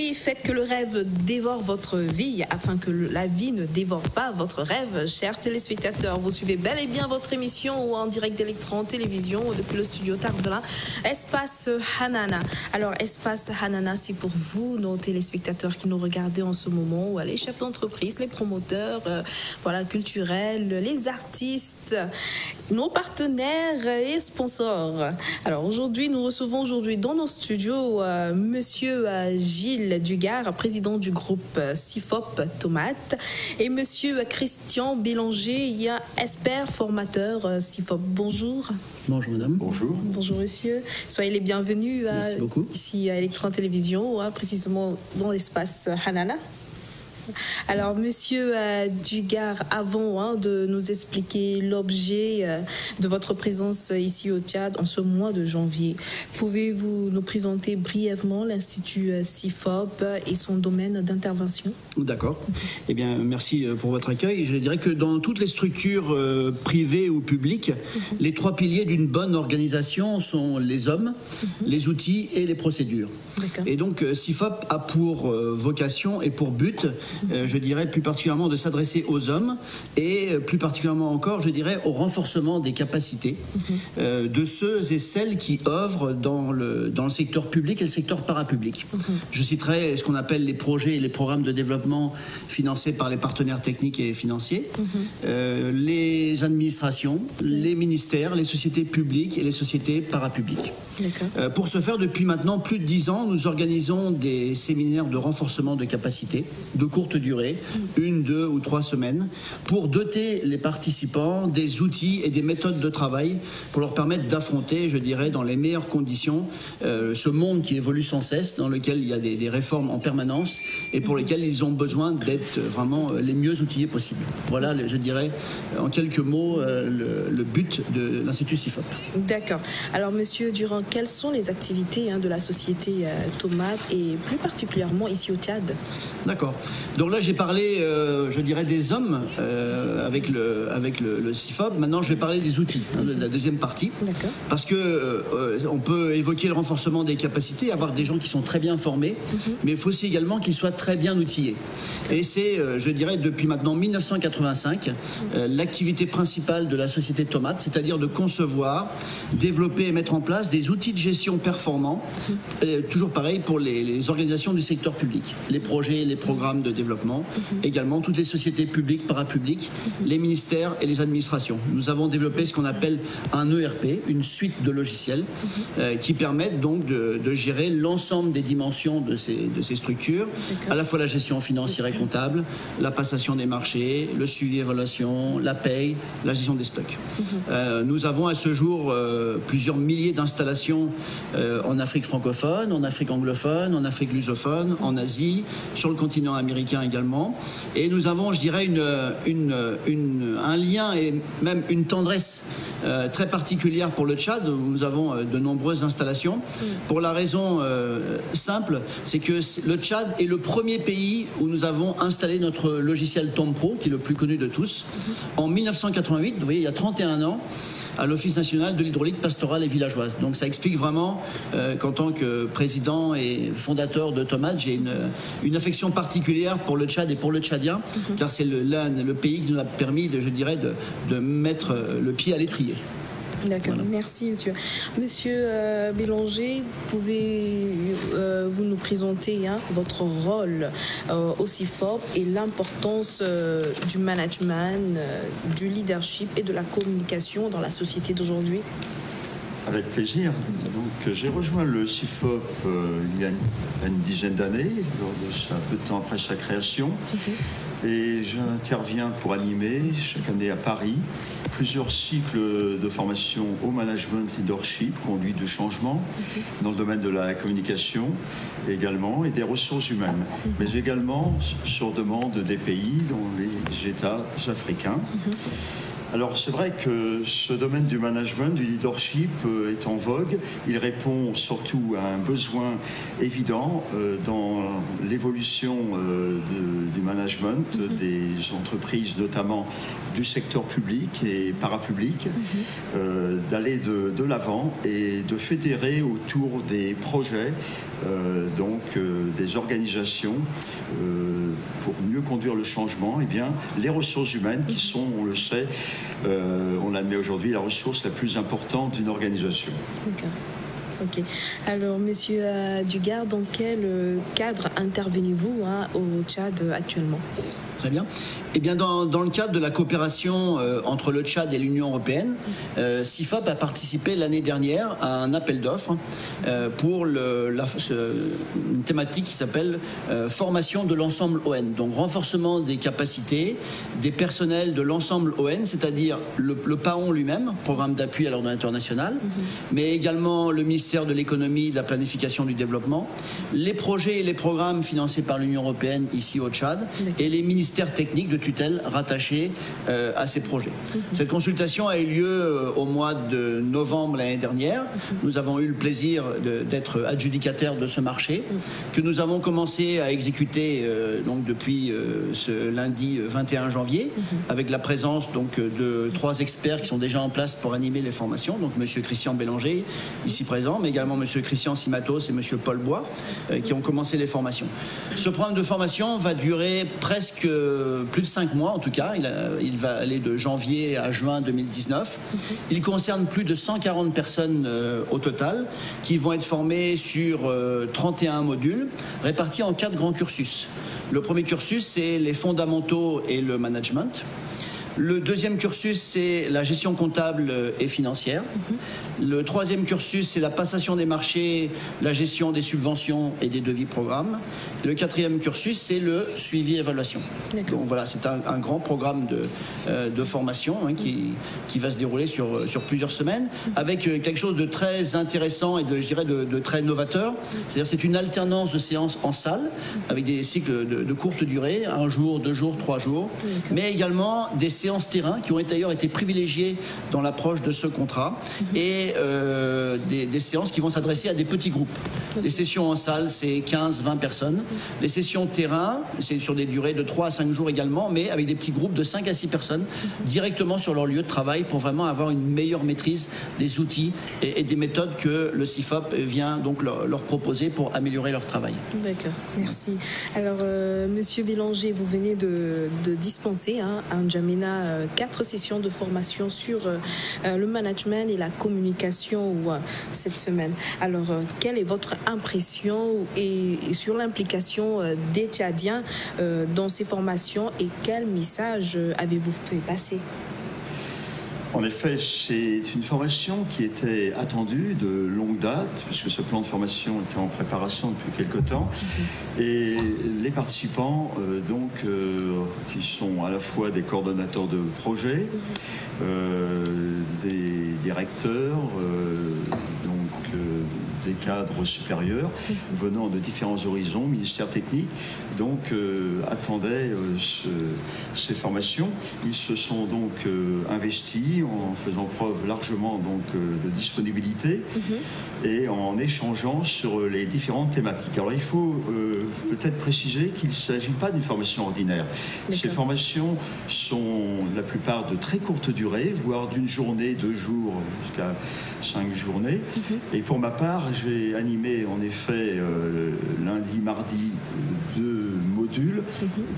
Aujourd'hui, faites que le rêve dévore votre vie afin que la vie ne dévore pas votre rêve. Chers téléspectateurs, vous suivez bel et bien votre émission en direct d'Electron Télévision depuis le studio Tarbela, Espace Hanana. Alors, Espace Hanana, c'est pour vous, nos téléspectateurs qui nous regardez en ce moment, les chefs d'entreprise, les promoteurs culturels, les artistes, nos partenaires et sponsors. Alors, aujourd'hui, nous recevons dans nos studios Monsieur Gilles Dugard, président du groupe CIFOP Tomate, et Monsieur Christian Bélanger, expert formateur CIFOP. Bonjour. Bonjour madame. Bonjour. Bonjour monsieur. Soyez les bienvenus ici à Electron Télévision, précisément dans l'espace Hanana. Alors, Monsieur Dugard, avant de nous expliquer l'objet de votre présence ici au Tchad en ce mois de janvier, pouvez-vous nous présenter brièvement l'Institut CIFOP et son domaine d'intervention? D'accord. Eh bien, merci pour votre accueil. Je dirais que dans toutes les structures privées ou publiques, les trois piliers d'une bonne organisation sont les hommes, les outils et les procédures. Et donc, CIFOP a pour vocation et pour but, je dirais plus particulièrement de s'adresser aux hommes et plus particulièrement encore, je dirais, au renforcement des capacités de ceux et celles qui œuvrent dans le secteur public et le secteur parapublic. Je citerai ce qu'on appelle les projets et les programmes de développement financés par les partenaires techniques et financiers, les administrations, les ministères, les sociétés publiques et les sociétés parapubliques. Pour ce faire, depuis maintenant plus de 10 ans, nous organisons des séminaires de renforcement de capacités de courte durée, 1, 2 ou 3 semaines, pour doter les participants des outils et des méthodes de travail pour leur permettre d'affronter, je dirais, dans les meilleures conditions, ce monde qui évolue sans cesse, dans lequel il y a des réformes en permanence et pour lesquelles ils ont besoin d'être vraiment les mieux outillés possibles. Voilà, je dirais, en quelques mots, le but de l'Institut CIFOP. D'accord. Alors, Monsieur Durand, quelles sont les activités de la société Tomate et plus particulièrement ici au Tchad? D'accord. Donc là, j'ai parlé, je dirais, des hommes avec le CIFOP. Maintenant, je vais parler des outils, de la deuxième partie. Parce que on peut évoquer le renforcement des capacités, avoir des gens qui sont très bien formés, mais il faut aussi également qu'ils soient très bien outillés. Et c'est, je dirais, depuis maintenant 1985, l'activité principale de la société Tomate, c'est-à-dire de concevoir, développer et mettre en place des outils de gestion performants, toujours pareil pour les organisations du secteur public, les projets, les programmes de développement, également toutes les sociétés publiques, parapubliques, les ministères et les administrations. Nous avons développé ce qu'on appelle un ERP, une suite de logiciels qui permettent donc de gérer l'ensemble des dimensions de ces structures, à la fois la gestion financière et comptable, la passation des marchés, le suivi et évaluation, la paye, la gestion des stocks. Nous avons à ce jour plusieurs milliers d'installations en Afrique francophone, en Afrique anglophone, en Afrique lusophone, en Asie, sur le continent américain également. Et nous avons, je dirais, un lien et même une tendresse très particulière pour le Tchad, où nous avons de nombreuses installations. Pour la raison simple, c'est que le Tchad est le premier pays où nous avons installé notre logiciel Tompro, qui est le plus connu de tous, en 1988, vous voyez, il y a 31 ans, à l'Office national de l'hydraulique pastorale et villageoise. Donc ça explique vraiment qu'en tant que président et fondateur de Tomate, j'ai une affection particulière pour le Tchad et pour le Tchadien, car c'est le pays qui nous a permis, je dirais, de mettre le pied à l'étrier. D'accord, merci monsieur. Monsieur Bélanger, pouvez-vous nous présenter votre rôle au CIFOP et l'importance du management, du leadership et de la communication dans la société d'aujourd'hui? Avec plaisir. Donc, j'ai rejoint le CIFOP il y a une dizaine d'années, un peu de temps après sa création. Et j'interviens pour animer chaque année à Paris plusieurs cycles de formation au management, leadership, conduite de changement dans le domaine de la communication également et des ressources humaines, mais également sur demande des pays, dont les États africains. Alors c'est vrai que ce domaine du management, du leadership est en vogue. Il répond surtout à un besoin évident dans l'évolution du management des entreprises, notamment du secteur public et parapublic, d'aller de l'avant et de fédérer autour des projets, des organisations pour mieux conduire le changement, eh bien, les ressources humaines qui sont, on le sait, on l'admet aujourd'hui, la ressource la plus importante d'une organisation. D'accord. Ok. Alors, Monsieur Dugard, dans quel cadre intervenez-vous au Tchad actuellement? Très bien. Eh bien, dans le cadre de la coopération entre le Tchad et l'Union européenne, CIFOP a participé l'année dernière à un appel d'offres pour une thématique qui s'appelle formation de l'ensemble ON. Donc, renforcement des capacités des personnels de l'ensemble ON, c'est-à-dire le PAON lui-même, programme d'appui à l'ordre international, mais également le ministère de l'économie, de la planification du développement, les projets et les programmes financés par l'Union européenne ici au Tchad, et les ministères techniques de tutelle rattachés à ces projets. Cette consultation a eu lieu au mois de novembre l'année dernière. Nous avons eu le plaisir d'être adjudicataires de ce marché, que nous avons commencé à exécuter depuis ce lundi 21 janvier, avec la présence de 3 experts qui sont déjà en place pour animer les formations. Donc M. Christian Bélanger, ici présent, mais également M. Christian Simatos et M. Paul Bois, qui ont commencé les formations. Ce programme de formation va durer presque plus de 5 mois en tout cas. Il va aller de janvier à juin 2019. Il concerne plus de 140 personnes au total qui vont être formées sur 31 modules répartis en 4 grands cursus. Le premier cursus, c'est les fondamentaux et le management. Le deuxième cursus, c'est la gestion comptable et financière. Le troisième cursus, c'est la passation des marchés, la gestion des subventions et des devis programmes. Et le quatrième cursus, c'est le suivi et évaluation. Donc voilà, c'est un grand programme de formation qui va se dérouler sur plusieurs semaines, avec quelque chose de très intéressant et de très novateur. C'est-à-dire c'est une alternance de séances en salle, avec des cycles de courte durée, 1 jour, 2 jours, 3 jours, mais également des séances terrain qui ont d'ailleurs été privilégiées dans l'approche de ce contrat et des séances qui vont s'adresser à des petits groupes. Les sessions en salle, c'est 15-20 personnes. Les sessions terrain, c'est sur des durées de 3 à 5 jours également, mais avec des petits groupes de 5 à 6 personnes directement sur leur lieu de travail pour vraiment avoir une meilleure maîtrise des outils et des méthodes que le CIFOP vient donc leur proposer pour améliorer leur travail. D'accord, merci. Alors, Monsieur Bélanger, vous venez de dispenser à N'Djamena 4 sessions de formation sur le management et la communication cette semaine. Alors, quelle est votre impression et sur l'implication des Tchadiens dans ces formations et quel message avez-vous fait passer? En effet, c'est une formation qui était attendue de longue date, puisque ce plan de formation était en préparation depuis quelque temps. Et les participants, qui sont à la fois des coordonnateurs de projets, des directeurs, des cadres supérieurs venant de différents horizons, ministères techniques, attendaient ces formations. Ils se sont donc investis en faisant preuve largement de disponibilité et en échangeant sur les différentes thématiques. Alors il faut peut-être préciser qu'il ne s'agit pas d'une formation ordinaire. Ces formations sont la plupart de très courte durée, voire d'une journée, 2 jours, jusqu'à 5 journées. Et pour ma part, j'ai animé en effet lundi, mardi 2 modules,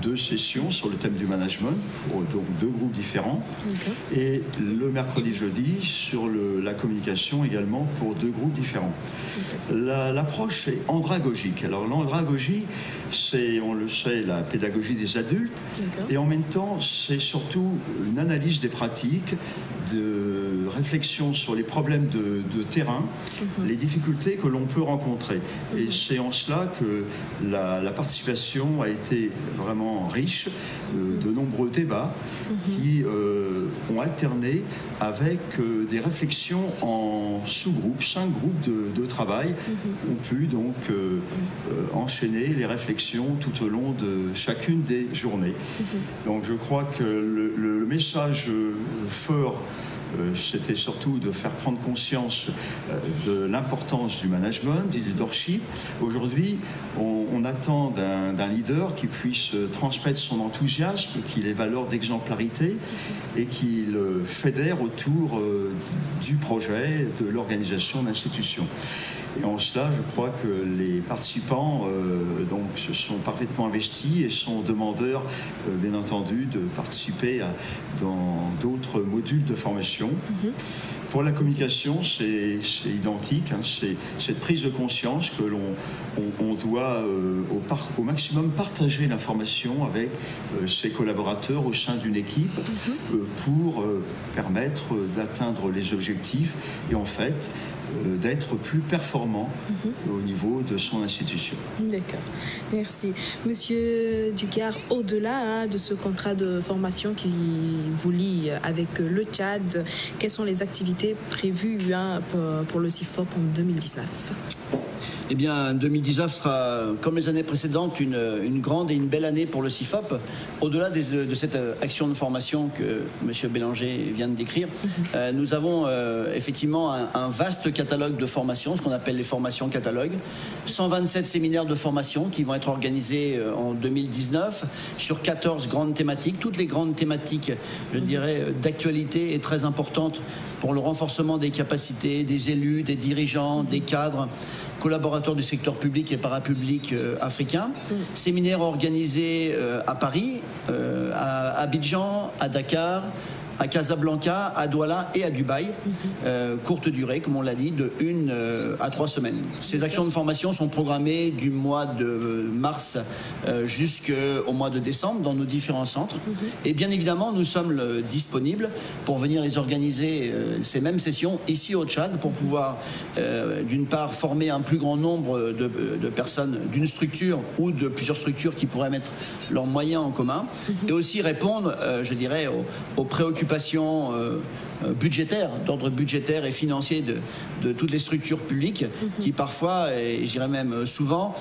2 sessions sur le thème du management pour donc 2 groupes différents, et le mercredi, jeudi sur la communication également pour 2 groupes différents. L'approche est andragogique. Alors l'andragogie, c'est, on le sait, la pédagogie des adultes, et en même temps c'est surtout une analyse des pratiques, de réflexion sur les problèmes de terrain, les difficultés que l'on peut rencontrer. Et c'est en cela que la participation a été vraiment riche, de nombreux débats qui ont alterné avec des réflexions en sous-groupes, 5 groupes de travail ont pu donc enchaîner les réflexions tout au long de chacune des journées. Donc je crois que le message fort, c'était surtout de faire prendre conscience de l'importance du management, du leadership. Aujourd'hui, on attend d'un leader qui puisse transmettre son enthousiasme, qu'il ait valeur d'exemplarité et qu'il fédère autour du projet, de l'organisation, de l'institution. Et en cela, je crois que les participants donc, se sont parfaitement investis et sont demandeurs, bien entendu, de participer dans d'autres modules de formation. Pour la communication, c'est identique. C'est cette prise de conscience que on doit au maximum partager l'information avec ses collaborateurs au sein d'une équipe pour permettre d'atteindre les objectifs et en fait d'être plus performant au niveau de son institution. D'accord, merci. Monsieur Dugard, au-delà de ce contrat de formation qui vous lie avec le Tchad, quelles sont les activités prévues pour le CIFOP en 2019 ? Eh bien, 2019 sera, comme les années précédentes, une grande et une belle année pour le CIFOP. Au-delà de cette action de formation que M. Bélanger vient de décrire, nous avons effectivement un vaste catalogue de formations, ce qu'on appelle les formations catalogues. 127 séminaires de formation qui vont être organisés en 2019 sur 14 grandes thématiques. Toutes les grandes thématiques, je dirais, d'actualité et très importantes pour le renforcement des capacités des élus, des dirigeants, des cadres, collaborateurs du secteur public et parapublic africain. Séminaires organisés à Paris, à Abidjan, à Dakar, à Casablanca, à Douala et à Dubaï, courte durée, comme on l'a dit, de 1 à 3 semaines. Ces actions de formation sont programmées du mois de mars jusqu'au mois de décembre dans nos différents centres. Et bien évidemment, nous sommes disponibles pour venir les organiser, ces mêmes sessions, ici au Tchad, pour pouvoir, d'une part, former un plus grand nombre de personnes d'une structure ou de plusieurs structures qui pourraient mettre leurs moyens en commun, et aussi répondre, je dirais, aux préoccupations budgétaires, d'ordre budgétaire et financier de toutes les structures publiques qui parfois, et je dirais même souvent,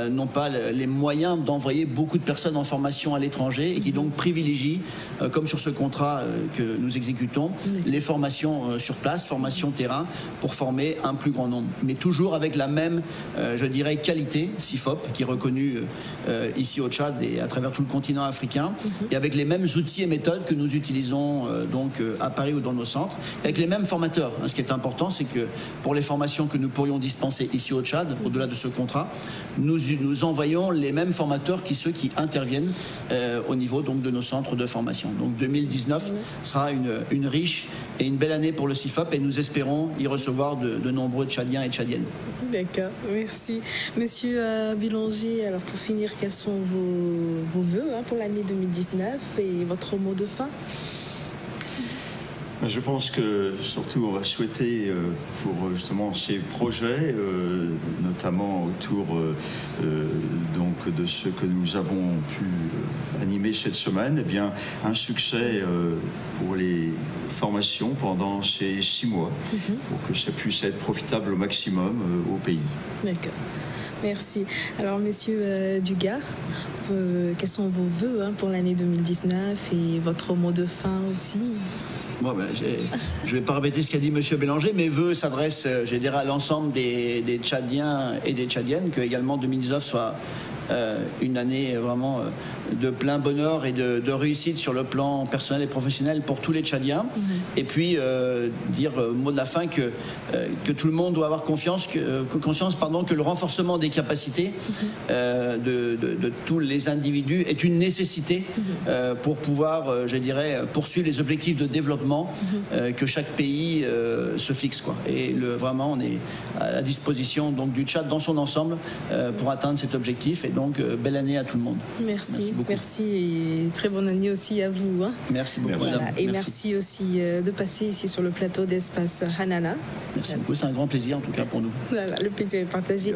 n'ont pas les moyens d'envoyer beaucoup de personnes en formation à l'étranger et qui donc privilégient, comme sur ce contrat que nous exécutons, les formations sur place, formations terrain, pour former un plus grand nombre. Mais toujours avec la même, je dirais, qualité, CIFOP, qui est reconnue ici au Tchad et à travers tout le continent africain, et avec les mêmes outils et méthodes que nous utilisons donc à Paris ou dans nos centres, avec les mêmes formateurs. Ce qui est important, c'est que pour les formations que nous pourrions dispenser ici au Tchad, au-delà de ce contrat, nous envoyons les mêmes formateurs qui ceux qui interviennent au niveau donc de nos centres de formation. Donc 2019 sera une riche et une belle année pour le CIFOP et nous espérons y recevoir de nombreux Tchadiens et Tchadiennes. D'accord, merci. Monsieur Bélanger, alors pour finir, quels sont vos vœux pour l'année 2019 et votre mot de fin ? Je pense que surtout on va souhaiter pour justement ces projets, notamment autour donc de ce que nous avons pu animer cette semaine, eh bien un succès pour les formations pendant ces 6 mois, pour que ça puisse être profitable au maximum au pays. D'accord. Merci. Alors, monsieur Dugard, quels sont vos vœux pour l'année 2019 et votre mot de fin aussi ? Bon, je ne vais pas répéter ce qu'a dit M. Bélanger. Mes vœux s'adressent, je dirais, à l'ensemble des Tchadiens et des Tchadiennes, que également 2019 soit une année vraiment de plein bonheur et de réussite sur le plan personnel et professionnel pour tous les Tchadiens. Et puis dire au mot de la fin que tout le monde doit avoir conscience que le renforcement des capacités de tous les individus est une nécessité pour pouvoir, je dirais, poursuivre les objectifs de développement que chaque pays se fixe, quoi. Et vraiment, on est à la disposition donc, du Tchad dans son ensemble pour atteindre cet objectif. Et donc, belle année à tout le monde. Merci beaucoup. Merci et très bonne année aussi à vous. Merci beaucoup, madame. Et merci aussi de passer ici sur le plateau d'Espace Hanana. Merci beaucoup, c'est un grand plaisir en tout cas pour nous. Voilà, le plaisir est partagé.